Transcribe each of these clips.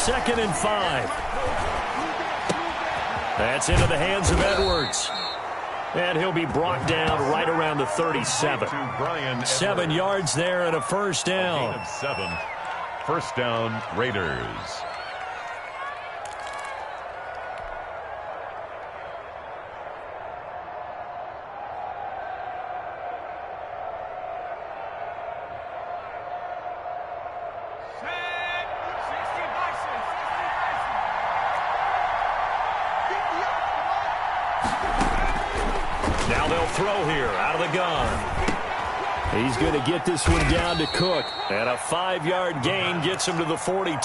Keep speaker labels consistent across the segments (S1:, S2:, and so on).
S1: 2nd and 5. That's into the hands of Edwards. And he'll be brought down right around the 37. 7 yards there and a first down.
S2: A gain of 7. First down, Raiders.
S1: Now they'll throw here out of the gun. He's going to get this one down to Cook. And a 5-yard gain gets him to the 42.
S2: To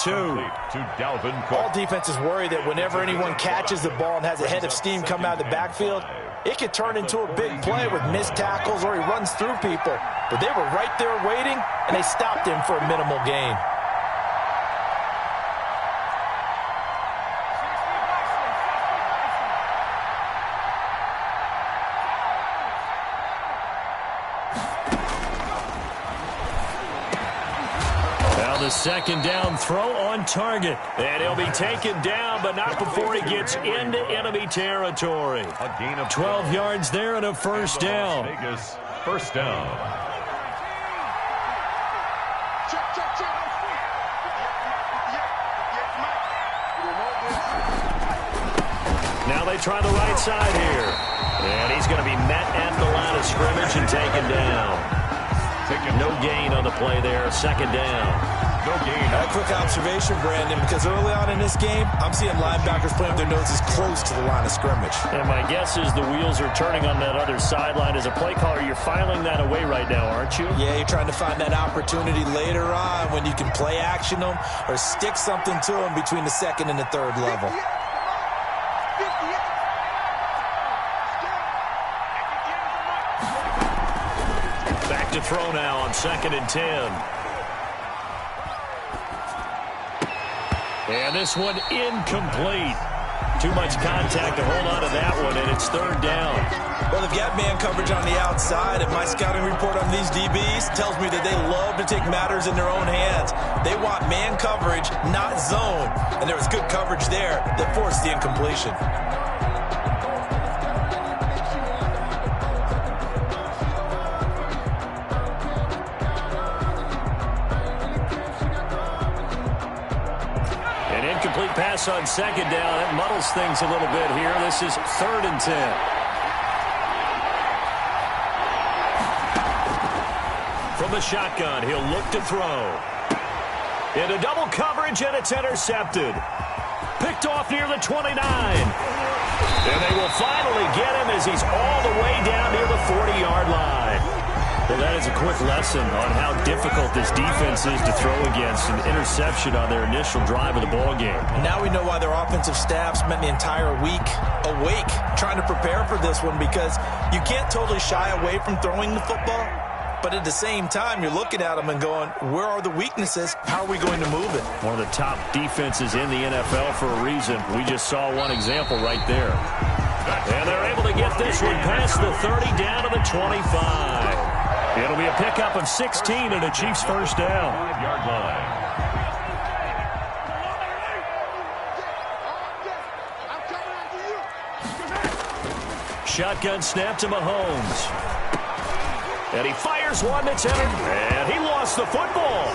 S2: Dalvin Cook.
S3: All defenses worry that whenever anyone catches the ball and has a head of steam come out of the backfield, it could turn into a big play with missed tackles or he runs through people. But they were right there waiting, and they stopped him for a minimal gain.
S1: The second down throw on target. And he'll be taken down, but not before he gets into enemy territory.
S2: A gain of
S1: 12 yards there and a first down.
S2: Vegas, first down.
S1: Now they try the right side here. And he's going to be met at the line of scrimmage and taken down. No gain on the play there. Second down.
S2: No gain.
S3: A quick observation, Brandon, because early on in this game, I'm seeing linebackers playing with their noses close to the line of scrimmage.
S1: And my guess is the wheels are turning on that other sideline. As a play caller, you're filing that away right now, aren't you?
S3: Yeah, you're trying to find that opportunity later on when you can play action them or stick something to them between the second and the third level.
S1: Back to throw now on 2nd and 10. And this one incomplete. Too much contact to hold on to that one, and it's third down.
S3: Well, they've got man coverage on the outside, and my scouting report on these DBs tells me that they love to take matters in their own hands. They want man coverage, not zone. And there was good coverage there that forced the incompletion.
S1: Pass on second down. That muddles things a little bit here. This is 3rd and 10. From the shotgun, he'll look to throw. Into double coverage, and it's intercepted. Picked off near the 29. And they will finally get him as he's all the way down near the 40-yard line. Well, that is a quick lesson on how difficult this defense is to throw against. An interception on their initial drive of the ballgame.
S3: Now we know why their offensive staff spent the entire week awake trying to prepare for this one, because you can't totally shy away from throwing the football. But at the same time, you're looking at them and going, where are the weaknesses? How are we going to move it?
S1: One of the top defenses in the NFL for a reason. We just saw one example right there. And they're able to get this one past the 30 down to the 25. It'll be a pickup of 16 and a Chiefs first down.
S2: 5-yard line.
S1: Shotgun snap to Mahomes. And he fires one that's entered. And he lost the football.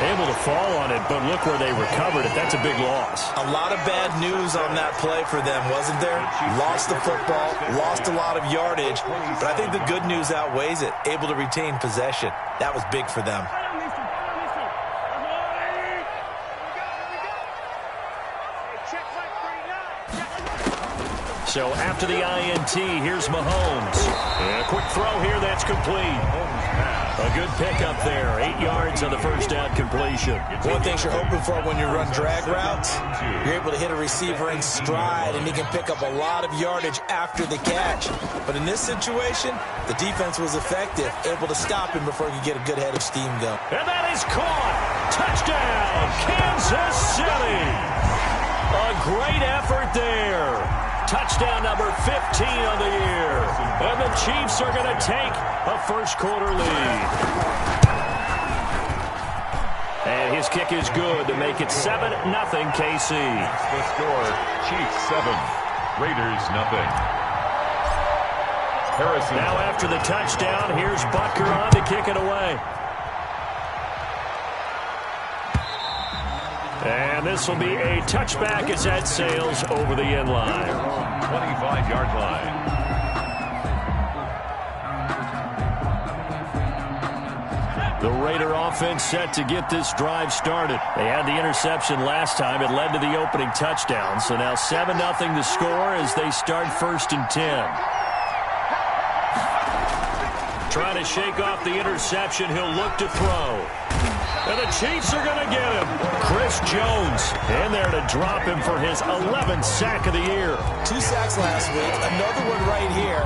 S1: Able to fall on it, but look where they recovered it. That's a big loss.
S3: A lot of bad news on that play for them, wasn't there? Lost the football, lost a lot of yardage, but I think the good news outweighs it. Able to retain possession. That was big for them.
S1: So after the INT, here's Mahomes. And a quick throw here, that's complete. A good pickup there. 8 yards on the first down completion.
S3: One thing you're hoping for when you run drag routes, you're able to hit a receiver in stride, and he can pick up a lot of yardage after the catch. But in this situation, the defense was effective, able to stop him before he could get a good head of steam going.
S1: And that is caught. Touchdown, Kansas City. A great effort there. Touchdown number 15 on the year. And the Chiefs are going to take a first quarter lead. And his kick is good to make it 7-0 KC.
S2: The score, Chiefs 7, Raiders nothing. Harrison.
S1: Now after the touchdown, here's Butker on to kick it away. And this will be a touchback as that sails over the end line.
S2: 25-yard line.
S1: The Raider offense set to get this drive started. They had the interception last time. It led to the opening touchdown. So now 7-0 to score as they start 1st and 10. Trying to shake off the interception. He'll look to throw. And the Chiefs are going to get him. Chris Jones in there to drop him for his 11th sack of the year.
S3: 2 sacks last week. Another one right here.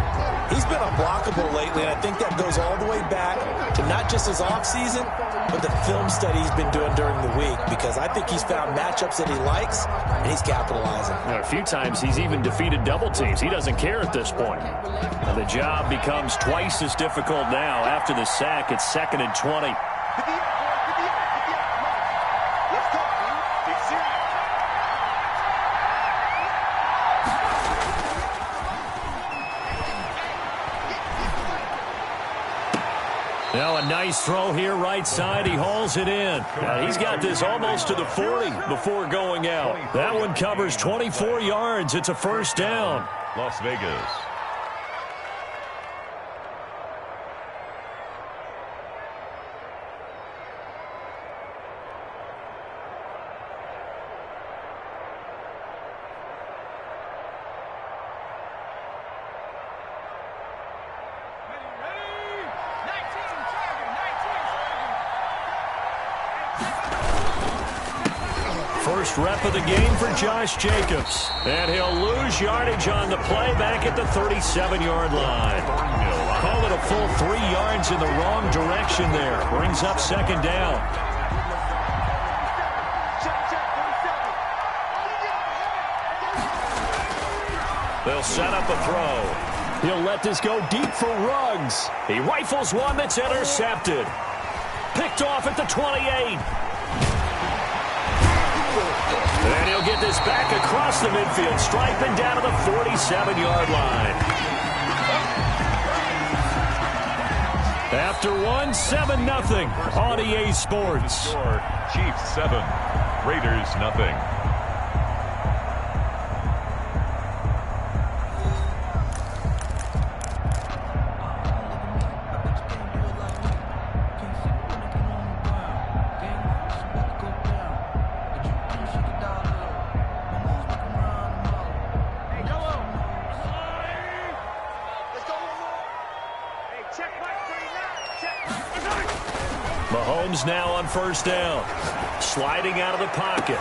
S3: He's been unblockable lately, and I think that goes all the way back to not just his offseason, but the film study he's been doing during the week, because I think he's found matchups that he likes, and he's capitalizing.
S1: A few times he's even defeated double teams. He doesn't care at this point. And the job becomes twice as difficult now. After the sack, it's 2nd and 20. Now a nice throw here right side. He hauls it in. Now he's got this almost to the 40 before going out. That one covers 24 yards. It's a 1st down.
S2: Las Vegas.
S1: First rep of the game for Josh Jacobs. And he'll lose yardage on the play back at the 37-yard line. Call it a full 3 yards in the wrong direction there. Brings up 2nd down. They'll set up a throw. He'll let this go deep for Ruggs. He rifles one that's intercepted. Picked off at the 28. And he'll get this back across the midfield, striping down to the 47-yard line. After one, 7-0 on EA Sports.
S2: Chiefs 7, Raiders nothing.
S1: Mahomes now on 1st down. Sliding out of the pocket.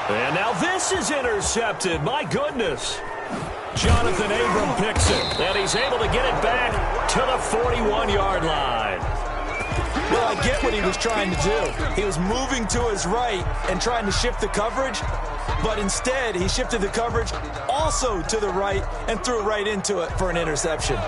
S1: And now this is intercepted. My goodness. Jonathan Abram picks it. And he's able to get it back to the 41-yard line.
S3: Well, I get what he was trying to do. He was moving to his right and trying to shift the coverage, but instead he shifted the coverage also to the right and threw right into it for an interception.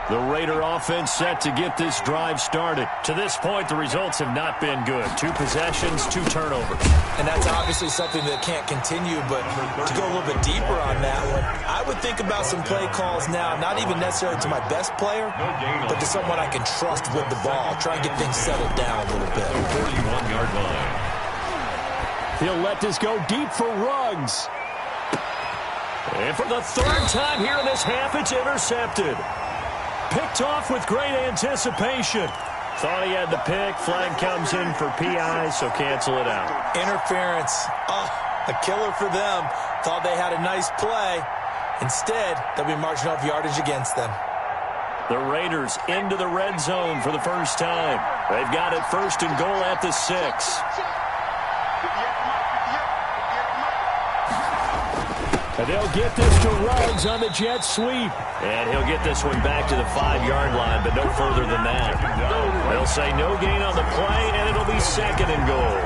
S1: The Raider offense set to get this drive started. To this point, the results have not been good. 2 possessions, 2 turnovers.
S3: And that's obviously something that can't continue, but to go a little bit deeper on that one, I would think about some play calls now, not even necessarily to my best player, but to someone I can trust with the ball. Try and get things settled down a little bit.
S2: 41-yard line.
S1: He'll let this go deep for Ruggs. And for the 3rd time here in this half, it's intercepted. Picked off with great anticipation. Thought he had the pick. Flag comes in for PI, so cancel it out.
S3: Interference. Oh, a killer for them. Thought they had a nice play. Instead, they'll be marching off yardage against them.
S1: The Raiders into the red zone for the 1st time. They've got it 1st and goal at the 6. And they'll get this to Ruggs on the jet sweep. And he'll get this one back to the 5-yard line, but no further than that. They'll say no gain on the play, and it'll be 2nd and goal.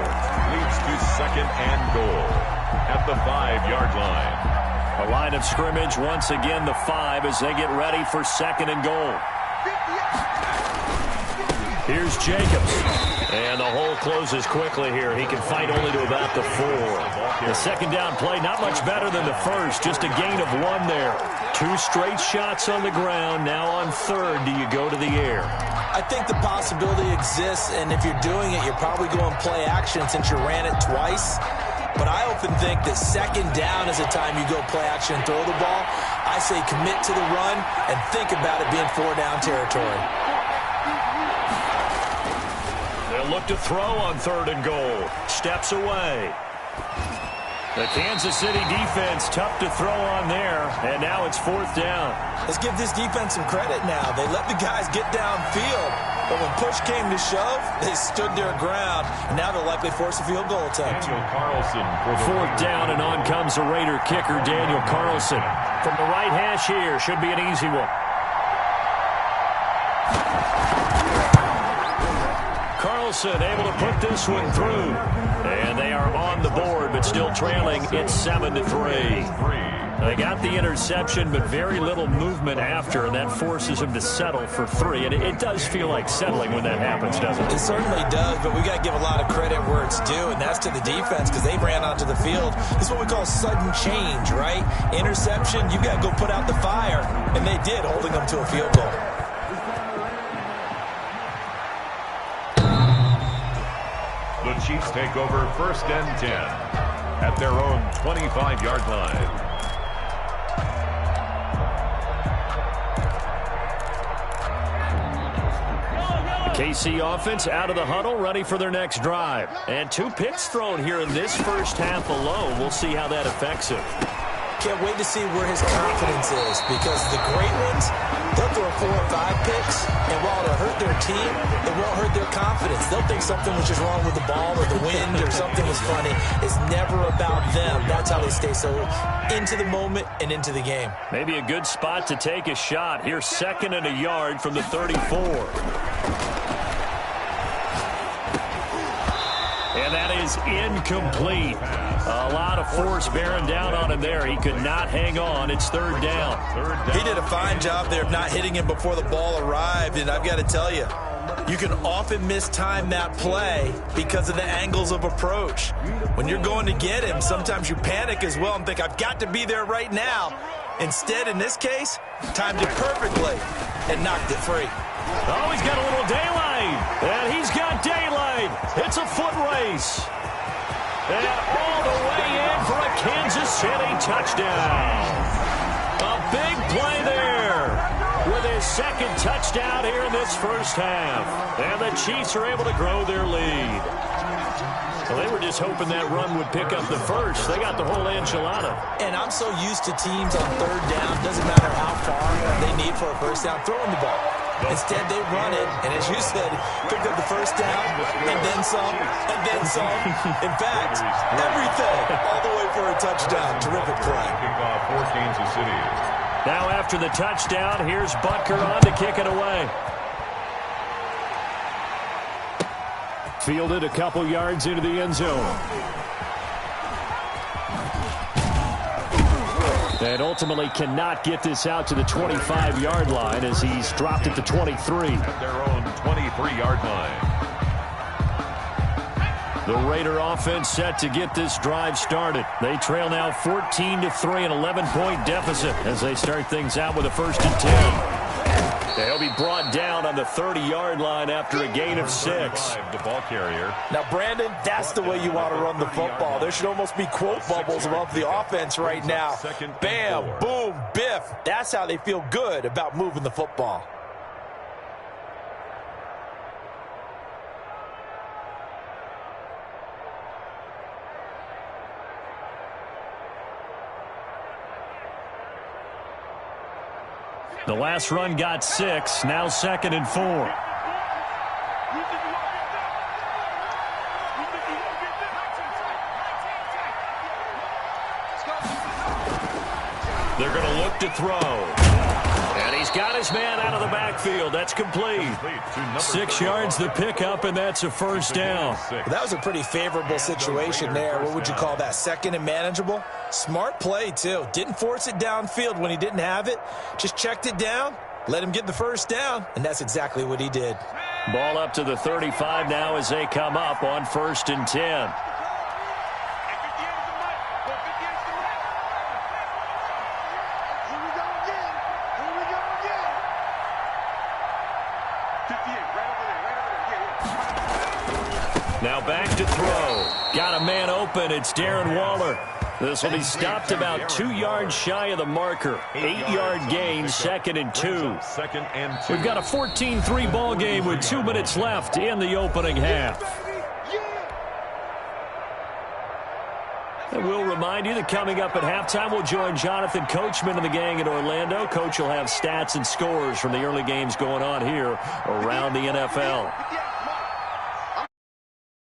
S2: Leads to 2nd and goal at the 5-yard line.
S1: A line of scrimmage, once again the 5 as they get ready for 2nd and goal. Here's Jacobs. And the hole closes quickly here. He can fight only to about the 4. The second down play, not much better than the first. Just a gain of 1 there. 2 straight shots on the ground. Now on third, do you go to the air?
S3: I think the possibility exists, and if you're doing it, you're probably going play action since you ran it twice. But I often think that second down is the time you go play action and throw the ball. I say commit to the run and think about it being 4-down territory.
S1: They'll look to throw on third and goal. Steps away. The Kansas City defense tough to throw on there, and now it's 4th down.
S3: Let's give this defense some credit now. They let the guys get downfield, but when push came to shove, they stood their ground, and now they'll likely force a field goal attempt.
S2: Daniel Carlson for the
S1: 4th down, and on comes the Raider kicker, Daniel Carlson. From the right hash here, should be an easy one. Carlson able to put this one through. And they are on the board, but still trailing. It's 7-3. They got the interception, but very little movement after, and that forces him to settle for 3. And it does feel like settling when that happens, doesn't it?
S3: It certainly does, but we got to give a lot of credit where it's due, and that's to the defense because they ran onto the field. This is what we call sudden change, right? Interception, you got to go put out the fire, and they did, holding them to a field goal.
S2: The Chiefs take over 1st and 10 at their own 25-yard line.
S1: The KC offense out of the huddle, ready for their next drive. And 2 picks thrown here in this first half alone. We'll see how that affects him.
S3: Can't wait to see where his confidence is because the great ones, they'll throw 4 or 5 picks, and while it'll hurt their team, it won't hurt their confidence. They'll think something was just wrong with the ball or the wind or something was funny. It's never about them. That's how they stay so into the moment and into the game.
S1: Maybe a good spot to take a shot. Here's 2nd and a yard from the 34. And that is incomplete. A lot of force bearing down on him there. He could not hang on. It's 3rd down.
S3: He did a fine job there of not hitting him before the ball arrived, and I've got to tell you, you can often mistime that play because of the angles of approach. When you're going to get him, sometimes you panic as well and think, I've got to be there right now. Instead, in this case, timed it perfectly and knocked it free.
S1: Oh, he's got a little daylight. And he's got daylight. It's a foot race. And all the way in for a Kansas City touchdown. A big play there with his 2nd touchdown here in this first half. And the Chiefs are able to grow their lead. Well, they were just hoping that run would pick up the first. They got the whole enchilada.
S3: And I'm so used to teams on 3rd down, doesn't matter how far they need for a first down, throwing the ball. Instead, they run it, and as you said, pick up the first down, and then some, and then some. In fact, everything, all the way for a touchdown. Terrific play.
S2: Kickoff for Kansas City.
S1: Now after the touchdown, here's Butker on to kick it away. Fielded a couple yards into the end zone. And ultimately cannot get this out to the 25-yard line as he's dropped at the 23.
S2: At their own 23-yard line.
S1: The Raider offense set to get this drive started. They trail now 14-3, an 11-point deficit as they start things out with a 1st and 10. They'll be brought down on the 30-yard line after a gain of 6.
S2: The ball carrier.
S3: Now, Brandon, that's the way you want to run the football. There should almost be quote bubbles above the offense right now. Bam, boom, biff. That's how they feel good about moving the football.
S1: The last run got 6, now 2nd and 4. They're going to look to throw. And he's got his man out of the backfield. That's complete. 6 yards the pickup, and that's a 1st down.
S3: That was a pretty favorable situation there. What would you call that? 2nd and manageable? Smart play, too. Didn't force it downfield when he didn't have it. Just checked it down, let him get the 1st down, and that's exactly what he did.
S1: Ball up to the 35 now as they come up on 1st and 10. Now back to throw. Got a man open. It's Darren Waller. This will be stopped about 2 yards shy of the marker. 8-yard gain, 2nd and 2. We've got a 14-3 ball game with 2 minutes left in the opening half. And we'll remind you that coming up at halftime, we'll join Jonathan Coachman and the gang in Orlando. Coach will have stats and scores from the early games going on here around the NFL.